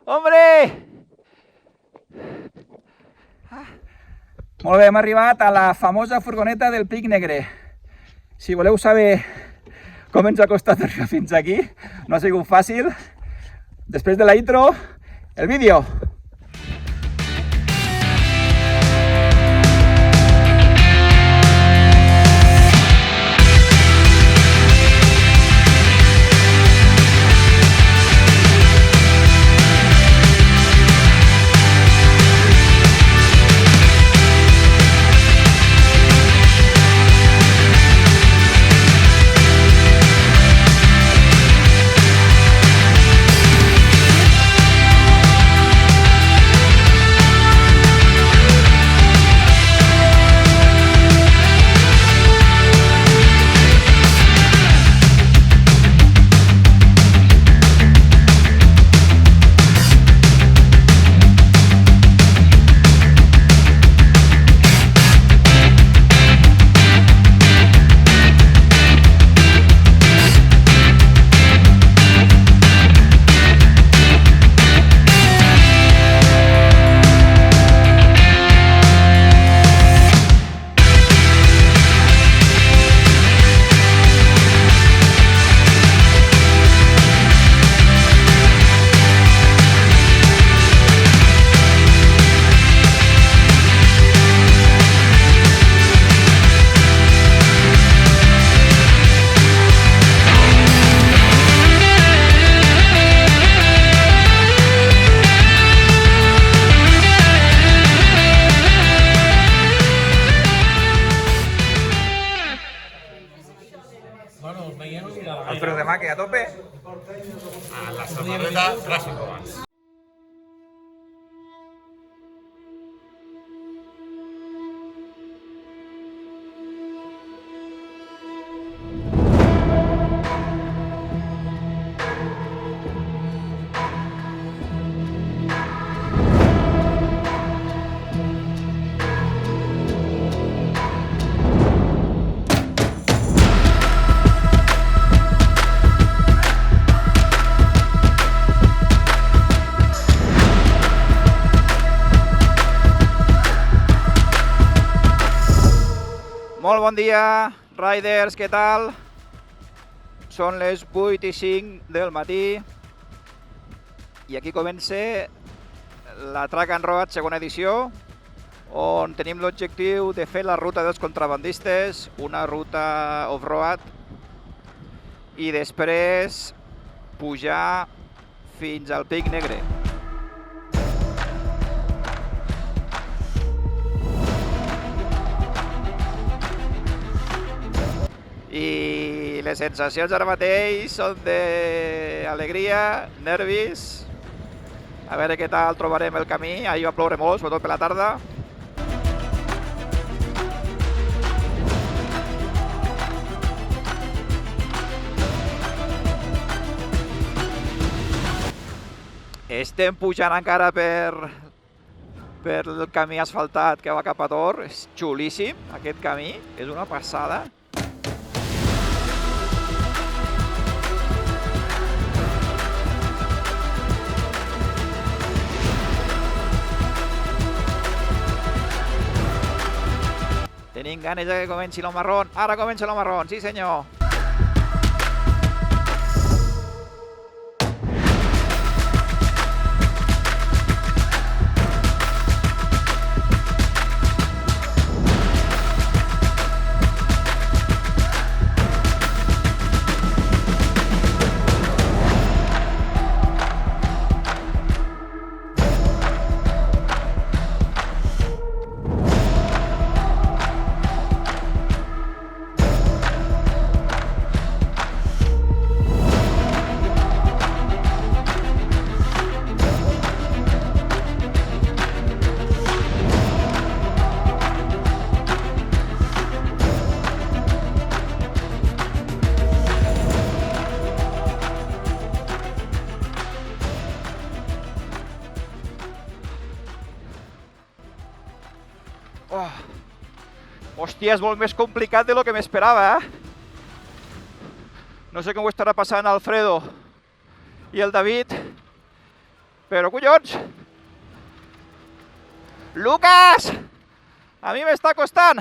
Hombre! Molt bé, hem arribat a la famosa furgoneta del Pic Negre. Si voleu saber com ens ha costat arribar fins aquí, no ha sigut fàcil. Després de la intro, el vídeo. Alfredo de Maque a tope. A la samarreta clásico más. Molt bon dia, riders, què tal? Són les 8:05 del matí i aquí comença la Track and Road segona edició, on tenim l'objectiu de fer la ruta dels contrabandistes, una ruta off-road, i després pujar fins al Pic Negre. I les sensacions ara mateix són d'alegria, nervis. A veure què tal trobarem el camí. Ahir va ploure molt, sobretot per la tarda. Estem pujant encara per el camí asfaltat que va cap a Tor. És xulíssim aquest camí, és una passada. Tenim ganes que comenci el marrón. Ara comença el marrón, sí senyor. Hòstia, és molt més complicat de lo que m'esperava, No sé com ho estarà passant Alfredo i el David, Però collons! Lucas! A mi m'està costant!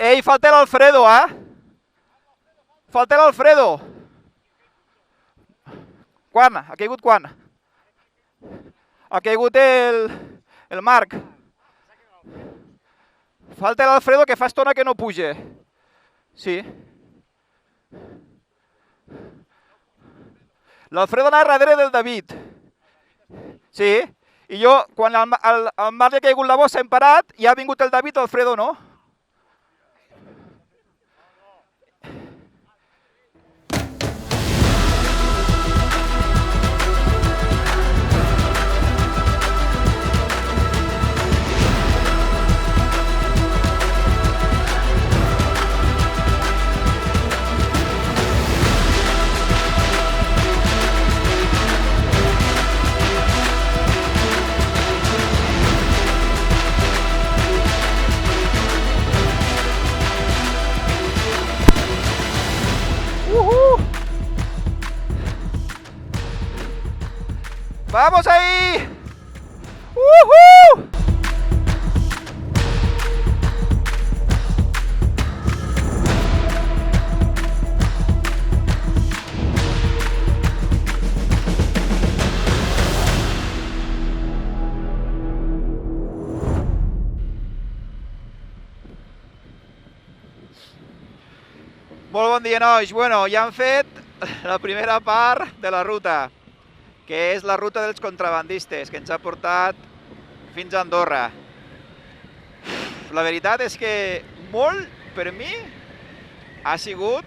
Ei, falta l'Alfredo, Falta l'Alfredo. Quan? Ha caigut quan? Ha caigut el Marc. Falta l'Alfredo, que fa estona que no puja. Sí. L'Alfredo anava darrere del David. Sí. I jo, quan al Marc li ha caigut la bossa, hem parat, i ha vingut el David, l'Alfredo no. ¡Vamos ahí! ¡Woohoo! Molt bon dia, nois. Bueno, ja han fet la primera part de la ruta, que és la ruta dels contrabandistes, que ens ha portat fins a Andorra. La veritat és que molt, per mi, ha sigut,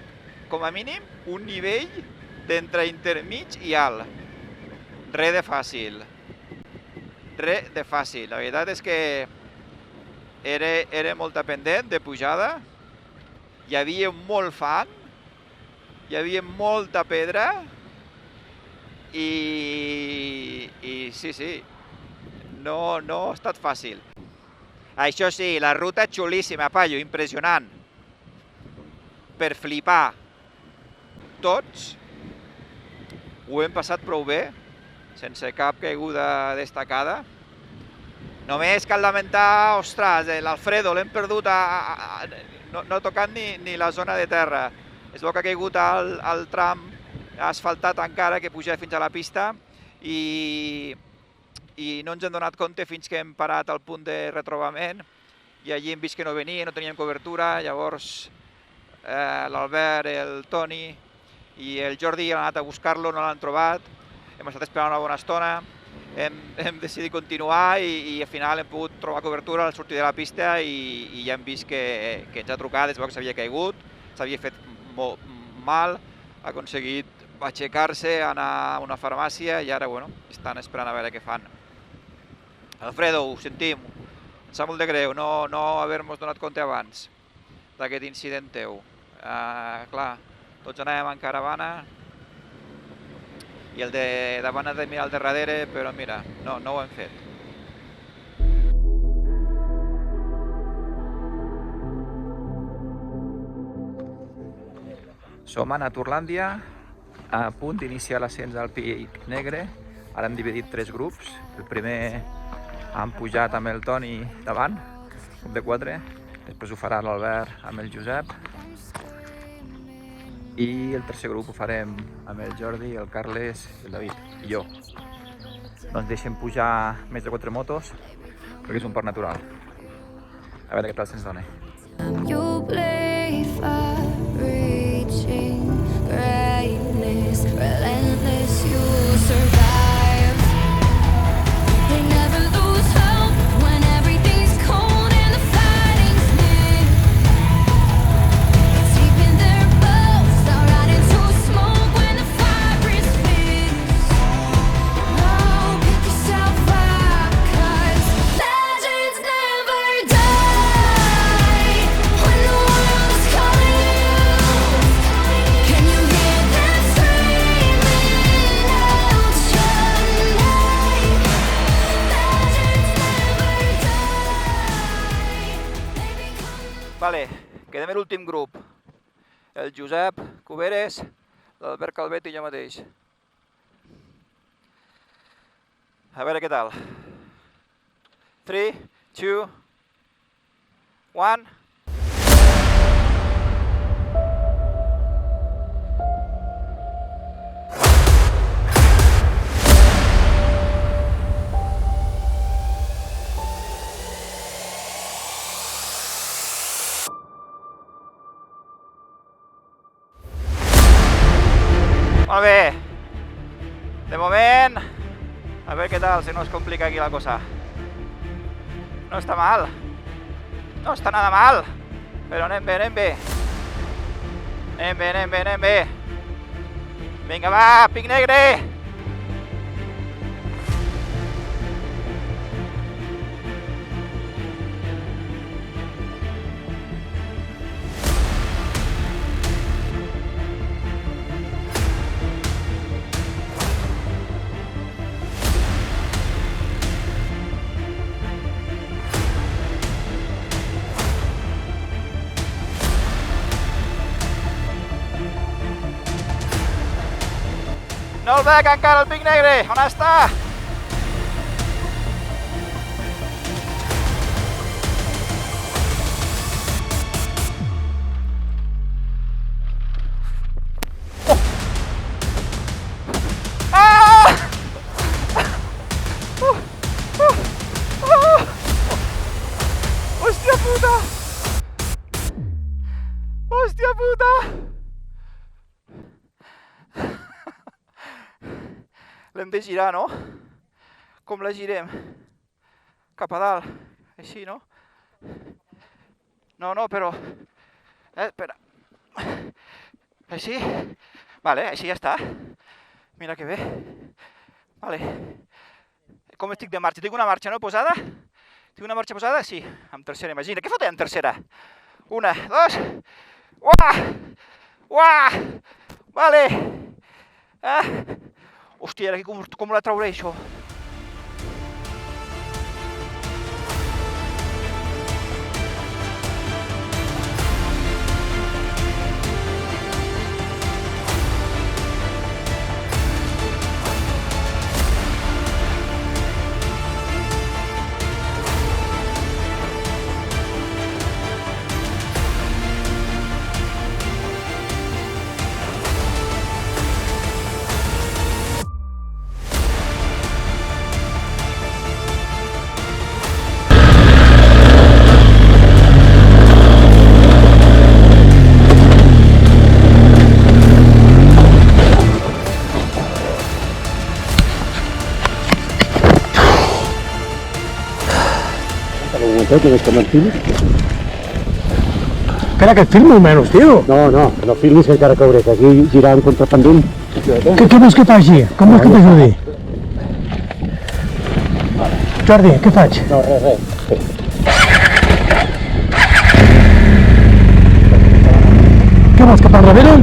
com a mínim, un nivell d'entre intermig i alt. Res de fàcil. Res de fàcil. La veritat és que era molta pendent de pujada. Hi havia molt fang, hi havia molta pedra i sí, no ha estat fàcil. Això sí, la ruta xulíssima, paio, impressionant. Per flipar. Tots ho hem passat prou bé, sense cap caiguda destacada. Només cal lamentar, ostres, l'Alfredo l'hem perdut no ha tocat ni la zona de terra. Es veu que ha caigut al tram asfaltat encara, que puja fins a la pista, i no ens hem donat compte fins que hem parat al punt de retrobament, i allí hem vist que no venia, no teníem cobertura. Llavors l'Albert, el Toni i el Jordi han anat a buscar-lo, no l'han trobat, hem estat esperant una bona estona, hem decidit continuar i al final hem pogut trobar cobertura al sortir de la pista i ja hem vist que ens ha trucat, es veu que s'havia caigut, s'havia fet molt mal, ha aconseguit aixecar-se, anar a una farmàcia i ara, bueno, estan esperant a veure què fan. Alfredo, ho sentim, em sap molt de greu no haver-nos donat compte abans d'aquest incident teu. Clar, Tots anàvem en caravana. I el de davant ha de mirar al de darrere, però mira, no ho hem fet. Som a Naturlàndia, a punt d'iniciar l'ascens al Pic Negre. Ara hem dividit 3 grups. El primer han pujat amb el Toni davant, grup de 4. Després ho farà l'Albert amb el Josep. I el tercer grup ho farem amb el Jordi, el Carles, el David i jo. No ens deixen pujar més de 4 motos perquè és un port natural. A veure què tal se'ns dona. You play far reaching greatness, relentless, you survive. They never lose hope when everything's cold and the fighting's near. It's deep in their bones, they'll ride into smoke when the fire is fierce. No, pick yourself up, 'cause legends never die. When the world is calling you, can you hear them screaming out your name? Legends never die. They become Vale, quedem en l'últim grup. El Josep Cuberes, l'Albert Calvet i jo mateix. A veure què tal. 3, 2, 1... Molt bé. De moment, a veure què tal, si no es complica aquí la cosa. No està mal. No està nada mal. Però anem bé, anem bé. Anem bé, anem bé, anem bé. Vinga, va, Pic Negre! No el veig encara, el Pic Negre. On està? Ah! Hòstia puta! Hòstia puta! L'hem de girar, no? Com la girem? Cap a dalt. Així, no? No, però... espera. Així? Vale, així ja està. Mira que bé. Vale. Com estic de marxa? Tinc una marxa, no, posada? Tinc una marxa posada? Sí, amb tercera, imagina. Què fotem amb tercera? 1, 2... Uah! Uah! Vale. Ah! Hòstia, ara com la trauré, això? ¿Quieres que me filmis? Espera, que et filmo menys, tio. No filmis encara que hauré aquí girant contrapendent. Què vols que faci? Com vols que t'ajudi? Jordi, què faig? No, res. Què vols, cap al darrere?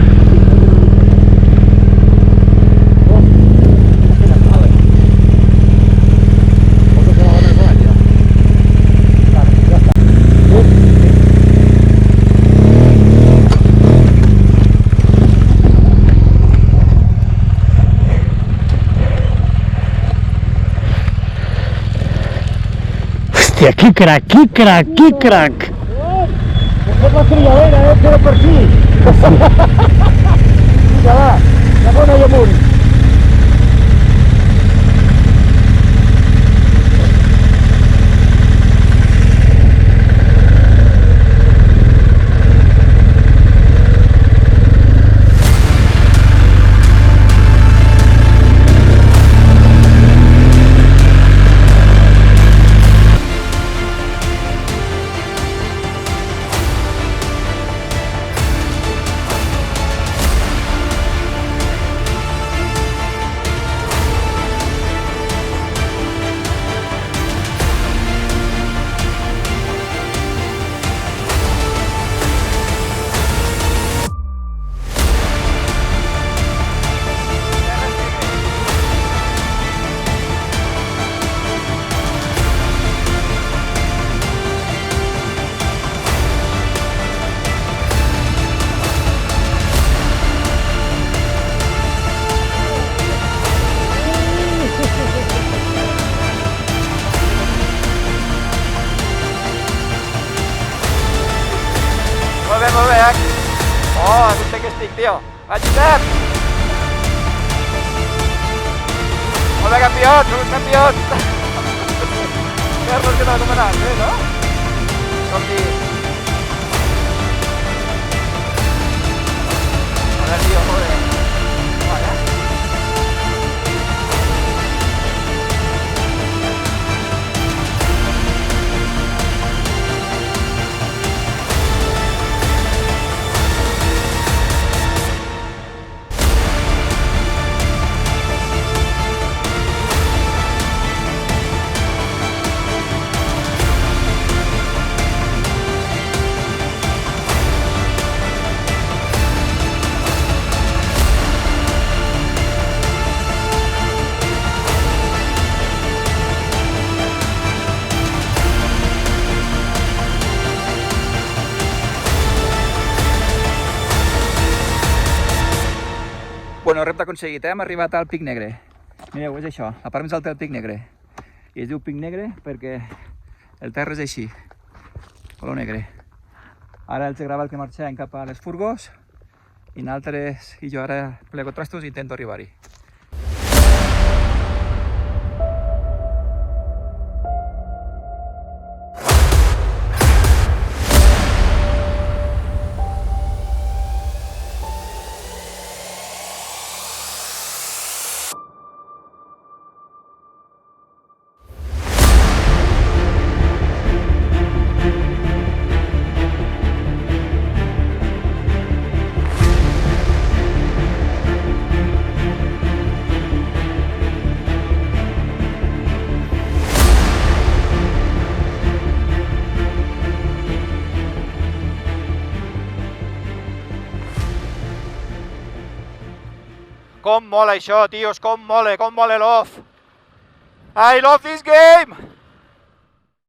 Hòstia, que crac, que crac, que crac! És la criadera, però per aquí. Vinga, va, segona i amunt. Molt bé, Oh, no sé què estic, tio. Va, Josep! Molt bé, campions, som uns campions! Carlos, què tal, com anàs? Bé, no? Com dir... Hola, tio, molt bé. Vale. Bueno, repte aconseguit, Hem arribat al Pic Negre. Mireu, és això, la part més alta del Pic Negre. I es diu Pic Negre perquè el terra és així, color negre. Ara els agrada que marxem cap a les furgos i nosaltres i jo ara plego trastos i intento arribar-hi. Com mola això, tios, com mola l'off. I love this game!